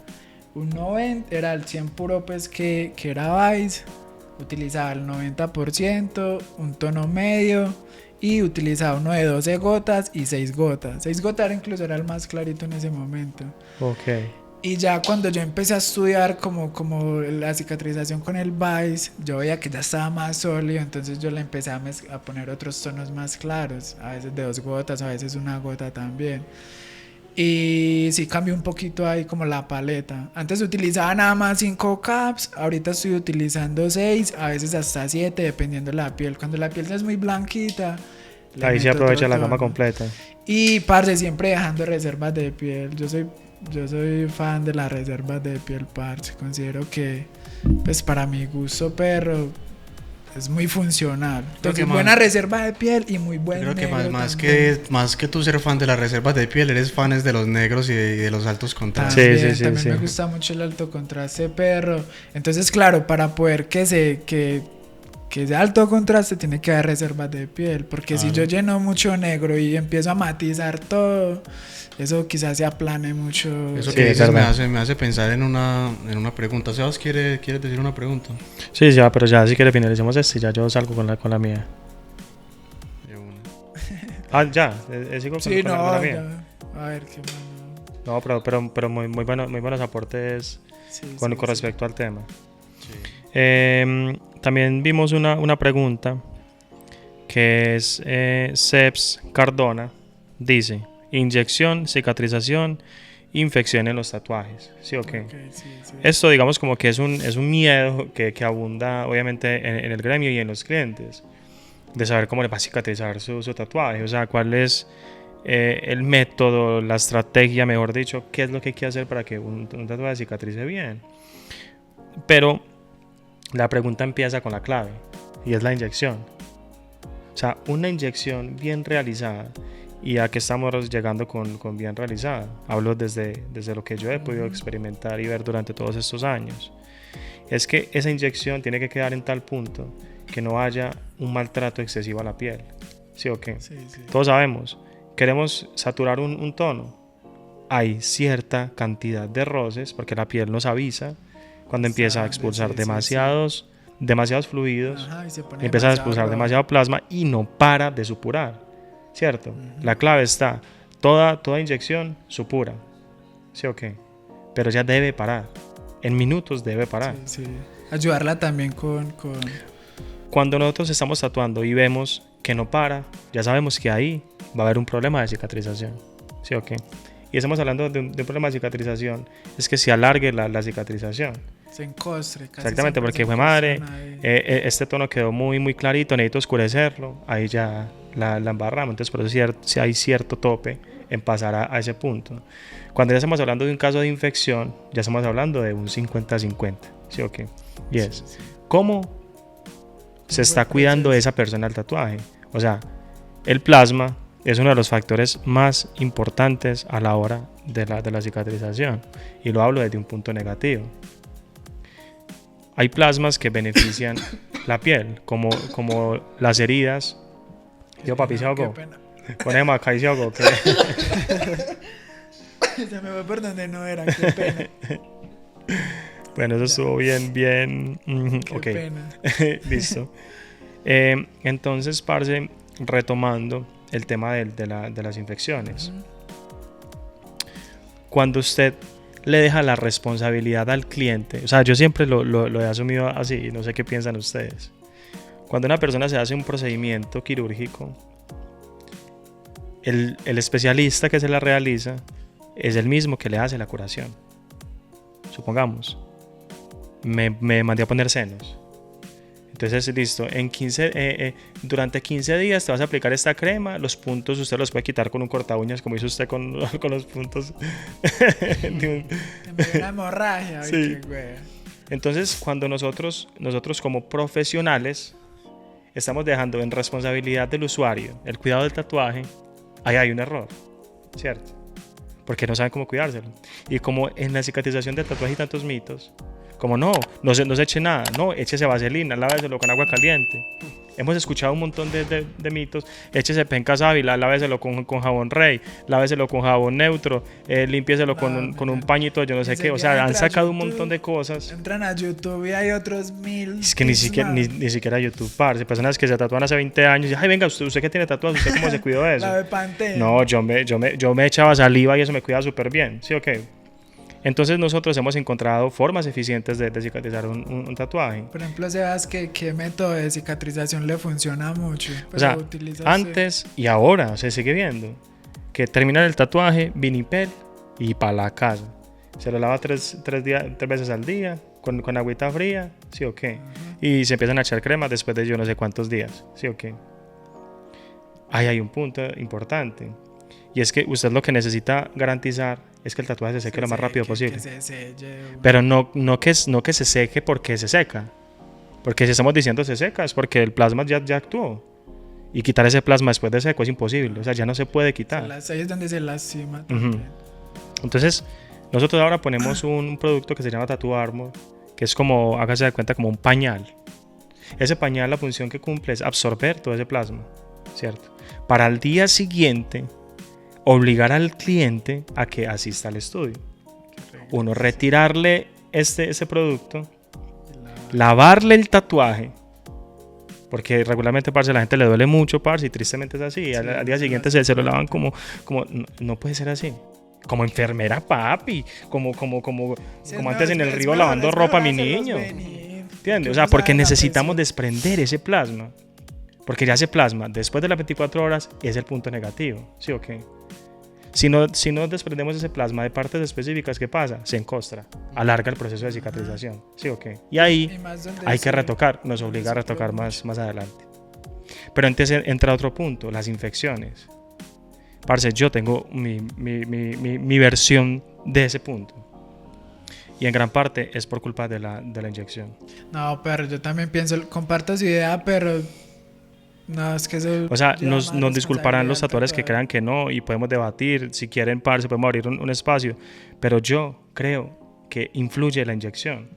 un 90, era el 100 puro pues que era Vice, utilizaba el 90%, un tono medio y utilizaba uno de 12 gotas y 6 gotas. 6 gotas incluso era el más clarito en ese momento. Ok. Y ya cuando yo empecé a estudiar como la cicatrización con el Vice, yo veía que ya estaba más sólido, entonces yo le empecé a poner otros tonos más claros, a veces de 2 gotas, a veces 1 gota también. Y sí cambió un poquito ahí como la paleta. Antes utilizaba nada más 5 caps, ahorita estoy utilizando 6, a veces hasta 7, dependiendo de la piel. Cuando la piel no es muy blanquita, Ahí se aprovecha la gama completa. Y parce, siempre dejando reservas de piel. Yo soy fan de las reservas de piel, parce. Considero que, pues para mi gusto perro, es muy funcional. Entonces, buena reserva de piel y muy buen negro. Creo que más que tú ser fan de las reservas de piel, eres fan de los negros y de los altos contrastes. También me gusta mucho el alto contraste, perro. Entonces, claro, para poder que sea alto contraste tiene que haber reservas de piel, porque si yo lleno mucho negro y empiezo a matizar todo, eso quizás se aplane mucho. Eso que dices me hace pensar en una pregunta. ¿Sebas quiere decir una pregunta? Sí, ya, pero ya si quiere finalicemos esto y ya yo salgo con la mía. Ya, sigo con la mía. A ver qué No, pero muy buenos aportes con respecto al tema. Sí. También vimos una pregunta que es Seps Cardona. Dice: inyección, cicatrización, infección en los tatuajes. ¿Sí o qué? Okay, sí. Esto digamos como que es un miedo que abunda obviamente en el gremio y en los clientes, de saber cómo le va a cicatrizar su tatuaje. O sea, cuál es el método, la estrategia, mejor dicho, qué es lo que hay que hacer para que un tatuaje cicatrice bien. Pero la pregunta empieza con la clave y es la inyección. O sea, una inyección bien realizada. ¿Y a qué estamos llegando con bien realizada? Hablo desde lo que yo he podido experimentar y ver durante todos estos años. Es que esa inyección tiene que quedar en tal punto que no haya un maltrato excesivo a la piel. ¿Sí o qué? Sí, sí. Todos sabemos, queremos saturar un tono. Hay cierta cantidad de roces porque la piel nos avisa cuando empieza a Sangre, expulsar sí, demasiados fluidos, Ajá, y se pone empieza a demasiado expulsar rojo. demasiado plasma y no para de supurar, ¿cierto? La clave está, toda inyección supura, ¿sí o qué? Pero ya debe parar, en minutos debe parar. Sí, sí. Ayudarla también con... Cuando nosotros estamos tatuando y vemos que no para, ya sabemos que ahí va a haber un problema de cicatrización, ¿sí o qué? Y estamos hablando de un problema de cicatrización, es que se alargue la cicatrización. Se encostre. Casi Exactamente, siempre porque se fue madre, encostran ahí. este tono quedó muy clarito, necesito oscurecerlo, ahí ya la embarramos, entonces por eso si hay cierto tope en pasar a ese punto. Cuando ya estamos hablando de un caso de infección, ya estamos hablando de un 50-50, ¿sí o qué? Y es, Sí. ¿cómo se está fue el cuidando proceso? esa persona el tatuaje? O sea, el plasma es uno de los factores más importantes a la hora de la cicatrización, y lo hablo desde un punto negativo. Hay plasmas que benefician la piel, como las heridas. Yo, papi, se Qué ahogó. pena. Ponemos acá y se ahogó. ¿Qué? Se me fue por donde no era, qué pena. Bueno, eso estuvo bien. Qué Ok, pena. listo. Entonces, parce, retomando el tema de las infecciones. Cuando usted le deja la responsabilidad al cliente, o sea, yo siempre lo he asumido así, no sé qué piensan ustedes. Cuando una persona se hace un procedimiento quirúrgico, el especialista que se la realiza es el mismo que le hace la curación. Supongamos, me mandé a poner senos. Entonces, listo, durante 15 días te vas a aplicar esta crema. Los puntos usted los puede quitar con un corta uñas, como hizo usted con los puntos. Te me dio una hemorragia. Ay, Sí. qué wea. Entonces, cuando nosotros como profesionales estamos dejando en responsabilidad del usuario el cuidado del tatuaje, ahí hay un error, ¿cierto? Porque no saben cómo cuidárselo. Y como en la cicatrización del tatuaje hay tantos mitos, como no se eche nada, no, échese vaselina, láveselo con agua caliente. Hemos escuchado un montón de mitos. Échese penca sábila, láveselo con jabón rey, láveselo con jabón neutro, límpieselo con un pañito, yo no sé qué. O sea, han sacado un montón de cosas. Entran a YouTube y hay otros 1000. Es que ni siquiera YouTube, parce. Personas que se tatúan hace 20 años y, ay, venga, usted que tiene tatuajes, ¿usted cómo se cuidó de eso? La de Pantene. No, yo me echaba saliva y eso me cuida súper bien, ¿sí o qué? Entonces nosotros hemos encontrado formas eficientes de cicatrizar un tatuaje. Por ejemplo, Sebas, ¿qué método de cicatrización le funciona mucho? O sea, utiliza antes y ahora se sigue viendo que terminar el tatuaje, vinipel y para la casa. Se lo lava tres veces al día con agüita fría, ¿sí o qué? Y se empiezan a echar crema después de yo no sé cuántos días, ¿sí o qué? Ahí hay un punto importante. Y es que usted lo que necesita garantizar es que el tatuaje se seque lo más rápido posible. Que se selle, Pero no que se seque porque se seca. Porque si estamos diciendo se seca es porque el plasma ya actuó. Y quitar ese plasma después de seco es imposible. O sea, ya no se puede quitar. ahí es donde se lastima. Ujú. Entonces, nosotros ahora ponemos un producto que se llama Tattoo Armor, que es como, hágase de cuenta, como un pañal. Ese pañal, la función que cumple es absorber todo ese plasma, ¿cierto? Para el día siguiente obligar al cliente a que asista al estudio. Uno, retirarle este producto, lavarle el tatuaje, porque regularmente, parce, la gente le duele mucho, parce, y tristemente es así. Al día siguiente se lo lavan como no puede ser así. Como enfermera, papi, como antes en el río lavando ropa a mi niño. ¿Entiendes? O sea, porque necesitamos desprender ese plasma. Porque ya ese plasma, después de las 24 horas, es el punto negativo. ¿Sí o qué? Si no desprendemos ese plasma de partes específicas, ¿qué pasa? Se encostra, alarga el proceso de cicatrización. ¿Sí o qué? Y ahí hay que retocar, nos obliga a retocar más adelante. Pero antes entra otro punto, las infecciones. Parce, yo tengo mi versión de ese punto. Y en gran parte es por culpa de la inyección. No, pero yo también pienso, comparto su idea, pero No, es que eso O sea, lleva más nos disculparán los responsabilidad al tatuadores que crean que no y podemos debatir. Si quieren, parce, podemos abrir un espacio. Pero yo creo que influye la inyección.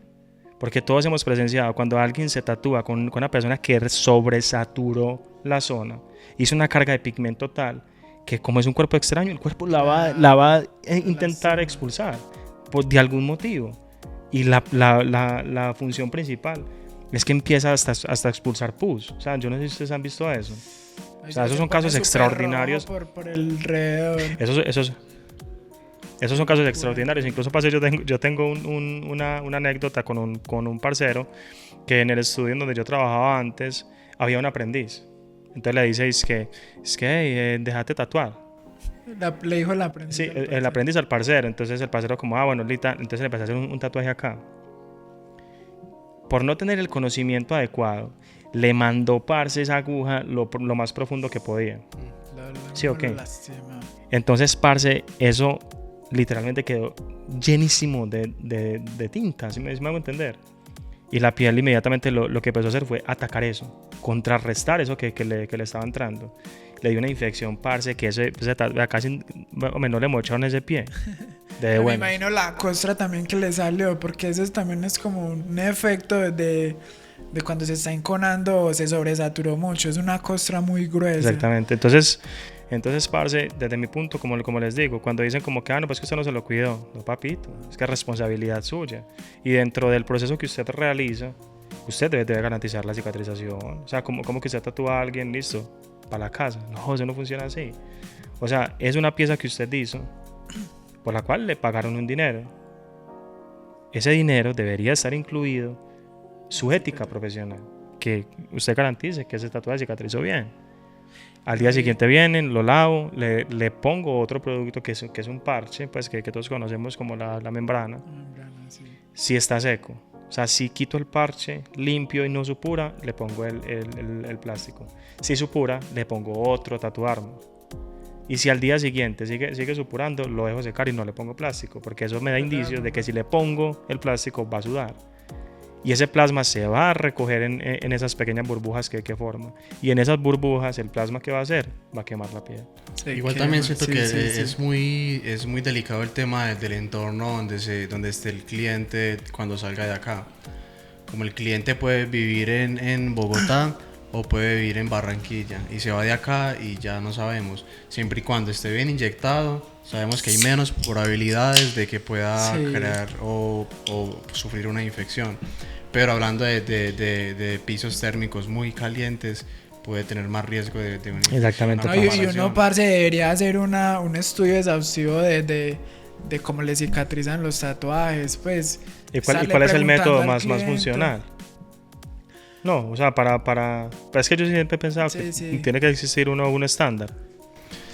Porque todos hemos presenciado cuando alguien se tatúa con una persona que sobresaturó la zona, hizo una carga de pigmento tal que como es un cuerpo extraño, el cuerpo la va a intentar expulsar de algún motivo. Y la función principal es que empieza hasta expulsar pus. O sea, yo no sé si ustedes han visto eso. O sea, esos son casos extraordinarios. Por el alrededor. Esos son casos extraordinarios. Incluso, parce, yo tengo una anécdota con un parcero que en el estudio en donde yo trabajaba antes había un aprendiz. Entonces le dice, es que hey, déjate tatuar. Le dijo el aprendiz. Sí, el aprendiz al parcero. Entonces el parcero como, bueno, Lita, entonces le empecé a hacer un tatuaje acá. Por no tener el conocimiento adecuado, le mandó, parce, esa aguja lo más profundo que podía. Sí, ok. Entonces, parce, eso literalmente quedó llenísimo de tinta, ¿sí me hago entender? Y la piel inmediatamente lo que empezó a hacer fue atacar contrarrestar eso que le estaba entrando. Le dio una infección, parce, que casi no le mocharon ese pie. Me imagino la costra también que le salió, porque eso también es como un efecto de cuando se está enconando o se sobresaturó mucho. Es una costra muy gruesa. Exactamente. Entonces, parce, desde mi punto, como les digo, cuando dicen como que, no, pues que usted no se lo cuidó. No, papito, es que es responsabilidad suya. Y dentro del proceso que usted realiza, usted debe garantizar la cicatrización. O sea, como que usted tatúa a alguien, listo, para la casa. No, eso no funciona así. O sea, es una pieza que usted hizo, por la cual le pagaron un dinero. Ese dinero debería estar incluido su ética profesional, que usted garantice que ese tatuaje cicatrizó bien. Al día siguiente vienen, lo lavo, le pongo otro producto que es un parche, pues que todos conocemos como la membrana. Sí. Si está seco, o sea, si quito el parche limpio y no supura, le pongo el plástico. Si supura, le pongo otro tatuarme. Y si al día siguiente sigue supurando, lo dejo secar y no le pongo plástico, porque eso me da indicios de que si le pongo el plástico va a sudar. Y ese plasma se va a recoger en esas pequeñas burbujas que forma. Y en esas burbujas el plasma que va a hacer va a quemar la piel. Igual también siento que es muy delicado el tema del entorno donde esté el cliente cuando salga de acá. Como el cliente puede vivir en Bogotá o puede vivir en Barranquilla y se va de acá y ya no sabemos. Siempre y cuando esté bien inyectado, sabemos que hay menos probabilidades de que pueda crear o sufrir una infección. Pero hablando de pisos térmicos muy calientes, puede tener más riesgo de una infección. Exactamente. Y uno, parce, debería hacer un estudio exhaustivo de cómo le cicatrizan los tatuajes, pues. ¿Y cuál es el método más funcional? No, o sea, pero es que yo siempre he pensado que tiene que existir un estándar.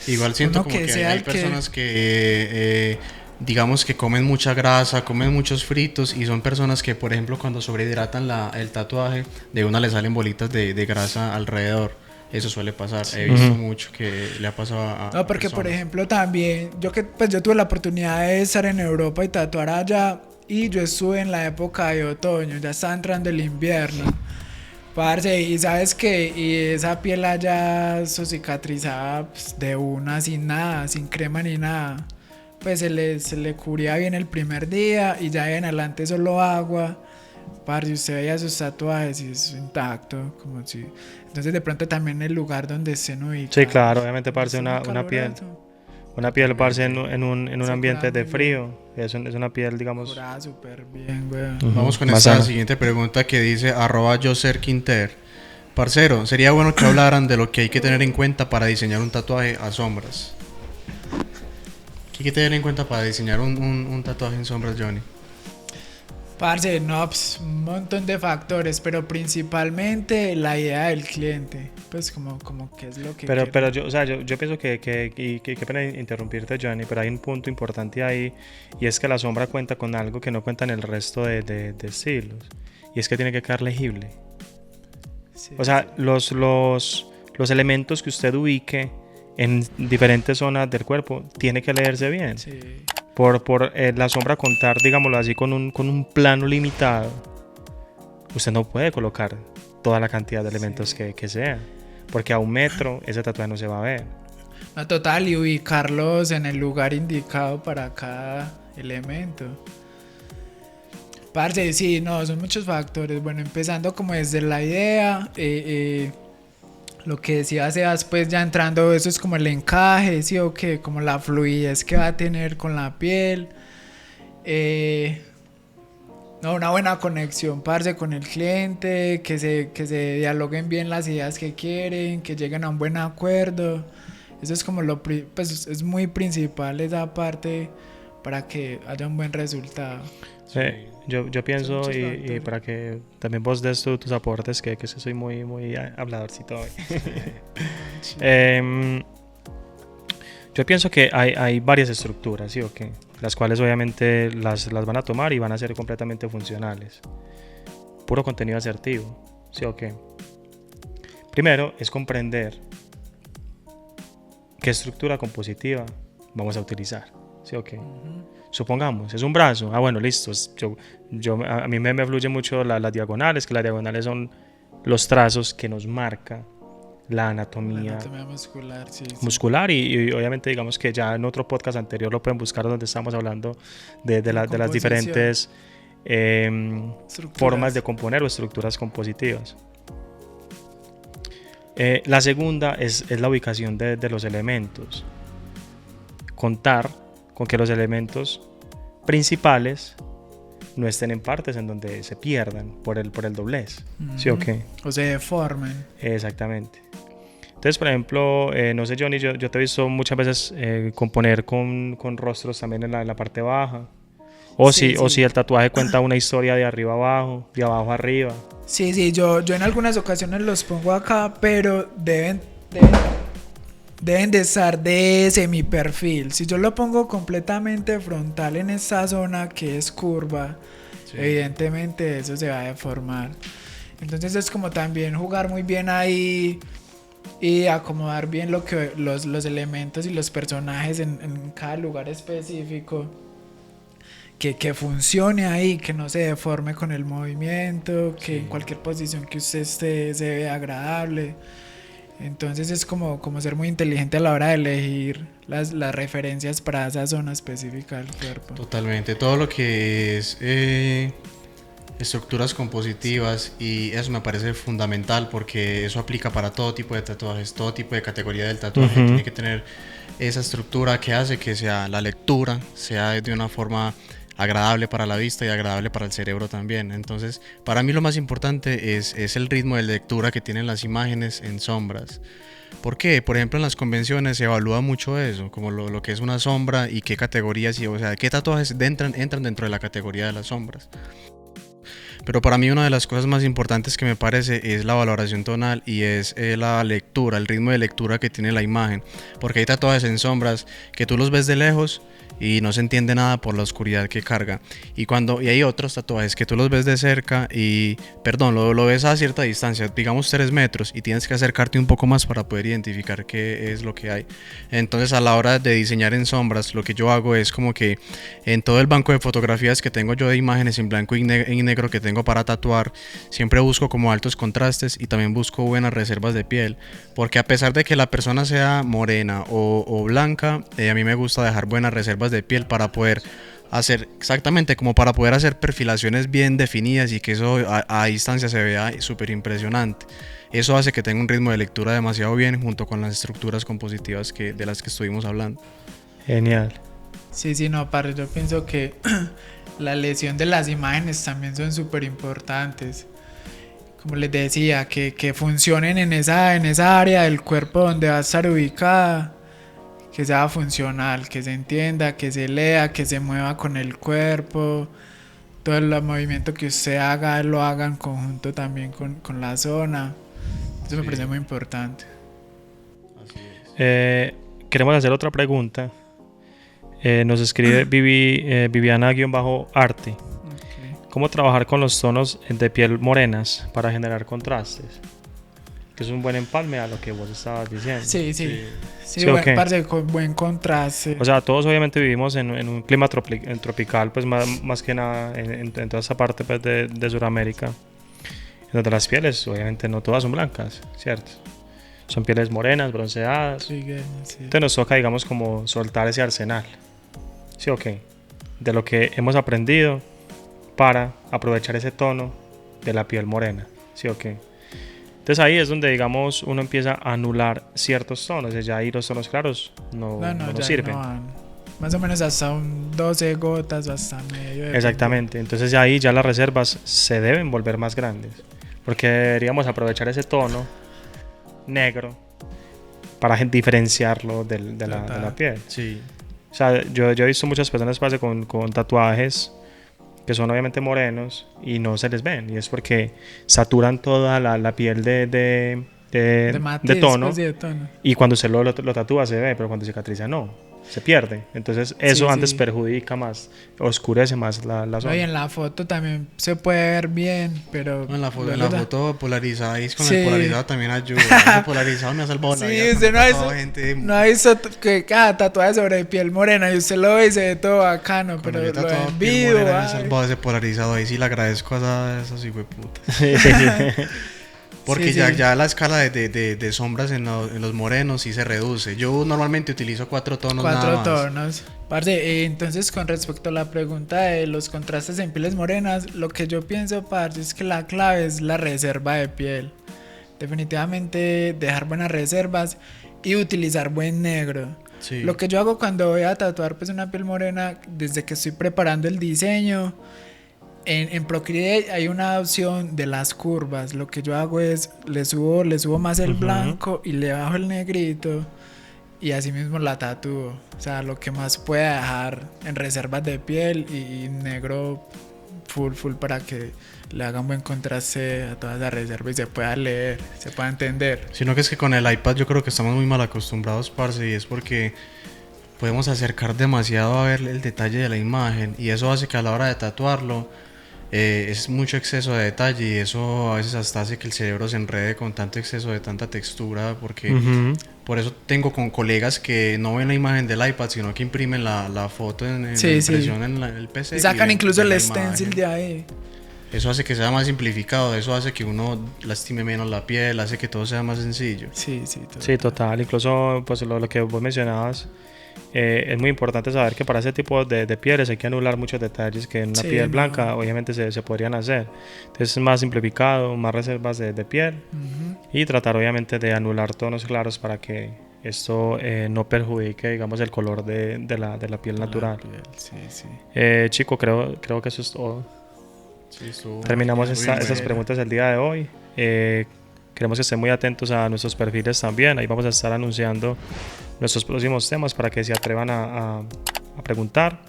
Igual siento como que hay personas que digamos que comen mucha grasa, comen muchos fritos y son personas que, por ejemplo, cuando sobrehidratan el tatuaje, de una le salen bolitas de grasa alrededor. Eso suele pasar. He visto mucho que le ha pasado a No, porque personas. por ejemplo también, yo tuve la oportunidad de estar en Europa y tatuar allá, y yo estuve en la época de otoño, ya está entrando el invierno. Parce, y sabes que esa piel allá cicatrizaba, pues, de una, sin nada, sin crema ni nada. Pues se le cubría bien el primer día y ya en adelante solo agua. Parce, usted veía sus tatuajes y es intacto, como si... Entonces de pronto también el lugar donde estén ubicados. Sí, claro, obviamente, parce, una piel, parce, en un ambiente de frío, es una piel, digamos... Curada súper bien, güey. Vamos con esta siguiente pregunta que dice @joserquinter. Parcero, sería bueno que hablaran de lo que hay que tener en cuenta para diseñar un tatuaje a sombras. ¿Qué hay que tener en cuenta para diseñar un tatuaje en sombras, Johnny? Parce, no, pues, un montón de factores, pero principalmente la idea del cliente, pues como que es lo que pero yo pienso que qué pena interrumpirte, Johnny, pero hay un punto importante ahí, y es que la sombra cuenta con algo que no cuenta en el resto de estilos, y es que tiene que quedar legible. Sí, o sea, sí. Los elementos que usted ubique en diferentes zonas del cuerpo tiene que leerse bien. Sí. Por la sombra contar, digámoslo así, con un plano limitado, usted no puede colocar toda la cantidad de elementos que sea. porque a 1 metro ese tatuaje no se va a ver. No, total, y ubicarlos en el lugar indicado para cada elemento. Parce, sí, no, son muchos factores. Bueno, empezando como desde la idea, lo que decía Sebas, pues ya entrando, eso es como el encaje, sí o qué, como la fluidez que va a tener con la piel. No, una buena conexión, parce, con el cliente, que se dialoguen bien las ideas que quieren, que lleguen a un buen acuerdo. Eso es como pues es muy principal esa parte para que haya un buen resultado. Yo pienso, muchos y factores. para que también vos des tus aportes, que soy muy habladorcito hoy. Yo pienso que hay varias estructuras, ¿sí o qué? Las cuales obviamente las van a tomar y van a ser completamente funcionales. Puro contenido asertivo, ¿sí o qué? Primero es comprender qué estructura compositiva vamos a utilizar, ¿sí o qué? Supongamos, es un brazo. Bueno, listo. A mí me fluye mucho las diagonales, que las diagonales son los trazos que nos marca la anatomía muscular, sí. muscular y obviamente digamos que ya en otro podcast anterior lo pueden buscar donde estamos hablando de las diferentes formas de componer o estructuras compositivas. La segunda es la ubicación de los elementos. Contar con que los elementos principales no estén en partes en donde se pierdan por el doblez, ¿sí o qué? O se deformen. Exactamente. Entonces, por ejemplo, no sé, Johnny, yo te he visto muchas veces componer con rostros también en la parte baja. O si el tatuaje cuenta una historia de arriba abajo, de abajo arriba. Sí, yo en algunas ocasiones los pongo acá, pero deben de estar de semi-perfil. Si yo lo pongo completamente frontal en esta zona que es curva, evidentemente eso se va a deformar. Entonces es como también jugar muy bien ahí y acomodar bien los elementos y los personajes en cada lugar específico. Que funcione ahí, que no se deforme con el movimiento, que en cualquier posición que usted esté se vea agradable. Entonces es como ser muy inteligente a la hora de elegir las referencias para esa zona específica del cuerpo. Totalmente, todo lo que es estructuras compositivas, y eso me parece fundamental porque eso aplica para todo tipo de tatuajes, todo tipo de categoría del tatuaje. Tiene que tener esa estructura que hace que sea la lectura sea de una forma agradable para la vista y agradable para el cerebro también. Entonces, para mí lo más importante es el ritmo de lectura que tienen las imágenes en sombras. ¿Por qué? Por ejemplo, en las convenciones se evalúa mucho eso, como lo que es una sombra y qué categorías, o sea, qué tatuajes entran dentro de la categoría de las sombras. Pero para mí una de las cosas más importantes que me parece es la valoración tonal y es la lectura, el ritmo de lectura que tiene la imagen. Porque hay tatuajes en sombras que tú los ves de lejos y no se entiende nada por la oscuridad que carga. Y hay otros tatuajes que tú los ves de cerca y, lo ves a cierta distancia, digamos 3 metros, y tienes que acercarte un poco más para poder identificar qué es lo que hay. Entonces, a la hora de diseñar en sombras, lo que yo hago es como que en todo el banco de fotografías que tengo yo de imágenes en blanco y negro que tengo para tatuar, siempre busco como altos contrastes y también busco buenas reservas de piel, porque a pesar de que la persona sea morena o blanca, a mí me gusta dejar buenas reservas de piel para poder hacer para poder hacer perfilaciones bien definidas y que eso a distancia se vea súper impresionante. Eso hace que tenga un ritmo de lectura demasiado bien junto con las estructuras compositivas de las que estuvimos hablando. Genial. Sí, no, padre, yo pienso que la lesión de las imágenes también son súper importantes. Como les decía, que funcionen en esa área del cuerpo donde va a estar ubicada, que sea funcional, que se entienda, que se lea, que se mueva con el cuerpo. Todo el movimiento que usted haga, lo haga en conjunto también con la zona. Eso me parece muy importante. Así es. Queremos hacer otra pregunta. Nos escribe Viviana-Arte. Okay. ¿Cómo trabajar con los tonos de piel morenas para generar contrastes? Que es un buen empalme a lo que vos estabas diciendo. Sí, parce, con buen contraste. O sea, todos obviamente vivimos en un clima tropical, pues más que nada en toda esa parte pues, de Sudamérica, donde las pieles obviamente no todas son blancas, ¿cierto? son pieles morenas, bronceadas. Trigueños, sí. Entonces nos toca, digamos, como soltar ese arsenal. ¿Sí o qué? De lo que hemos aprendido para aprovechar ese tono de la piel morena. ¿Sí o qué? Entonces ahí es donde, digamos, uno empieza a anular ciertos tonos. Ya ahí los tonos claros no ya nos sirven. no van. Más o menos hasta 12 gotas o hasta medio. Exactamente. Entonces ya ahí ya las reservas se deben volver más grandes. Porque deberíamos aprovechar ese tono negro para diferenciarlo de la piel. Sí. O sea, yo he visto muchas personas pase con tatuajes que son obviamente morenos y no se les ven. Y es porque saturan toda la piel de matiz, tono. pues, de tono. Y cuando se lo tatúa se ve, pero cuando cicatriza no. Se pierde. Entonces eso Sí, antes sí. perjudica más, oscurece más la No, zona. y en la foto también se puede ver bien, pero... No, en la luego foto polarizada y con Sí. el polarizado también ayuda. El polarizado me ha salvado la Sí, vida. usted Gente, no ha visto que cada tatuaje sobre piel morena y usted lo ve y se ve todo bacano, pero Cuando yo lo tatuaba en piel vivo, morena, me ha ay. salvado ese polarizado. Ahí sí le agradezco a esos hijueputas. Porque Sí, ya, sí. ya la escala de sombras en los morenos sí se reduce. Yo normalmente utilizo 4 tonos nada 4 más. tonos. Parce, entonces con respecto a la pregunta de los contrastes en pieles morenas, lo que yo pienso, parce, es que la clave es la reserva de piel. Definitivamente dejar buenas reservas y utilizar buen negro. Sí. Lo que yo hago cuando voy a tatuar pues una piel morena, desde que estoy preparando el diseño, en Procreate hay una opción de las curvas. Lo que yo hago es le subo más el blanco y le bajo el negrito y así mismo la tatúo. O sea, lo que más pueda dejar en reservas de piel y negro full para que le hagan buen contraste a toda esa reserva y se pueda leer, se pueda entender. Sino que es que con el iPad yo creo que estamos muy mal acostumbrados, parce, y es porque podemos acercar demasiado a ver el detalle de la imagen y eso hace que a la hora de tatuarlo es mucho exceso de detalle y eso a veces hasta hace que el cerebro se enrede con tanto exceso de tanta textura porque por eso tengo con colegas que no ven la imagen del iPad sino que imprimen la foto en Sí, la sí. impresión en el PC Y sacan ven- incluso ven el la stencil imagen. de ahí. Eso hace que sea más simplificado, eso hace que uno lastime menos la piel, hace que todo sea más sencillo. Sí, Sí, total. Incluso pues lo que vos mencionabas, es muy importante saber que para ese tipo de pieles hay que anular muchos detalles que en una Sí, piel no. blanca obviamente se podrían hacer. Entonces es más simplificado, más reservas de piel y tratar obviamente de anular tonos claros para que esto no perjudique, digamos, el color de la piel natural. Sí, sí. Chico, creo que eso es todo. Sí, estuvo Terminamos muy bien, estas bueno. preguntas del día de hoy. Queremos que estén muy atentos a nuestros perfiles también. Ahí vamos a estar anunciando nuestros próximos temas para que se atrevan a preguntar.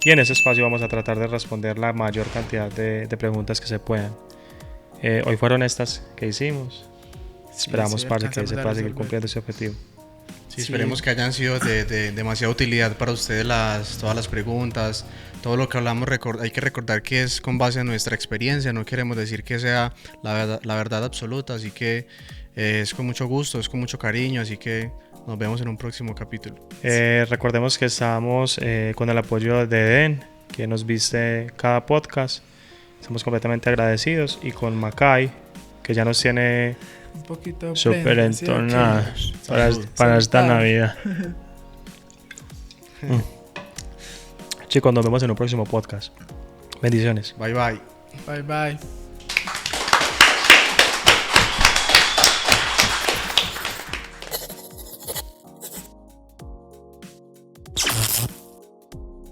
Y en ese espacio vamos a tratar de responder la mayor cantidad de preguntas que se puedan. Hoy fueron estas que hicimos. Esperamos, sí, parce, que alcanzamos se a pueda seguir resolver. cumpliendo ese objetivo. Sí, esperemos que hayan sido de demasiada utilidad para ustedes todas las preguntas, todo lo que hablamos. Hay que recordar que es con base en nuestra experiencia, no queremos decir que sea la verdad absoluta, así que es con mucho gusto, es con mucho cariño, así que nos vemos en un próximo capítulo. Recordemos que estamos con el apoyo de Eden, que nos viste cada podcast. Estamos completamente agradecidos. Y con Macay, que ya nos tiene Un poquito súper prenda, ¿sí o qué? entonadas Salud. para esta Salud. Navidad. Chicos, nos vemos en un próximo podcast. Bendiciones. Bye bye. Bye bye.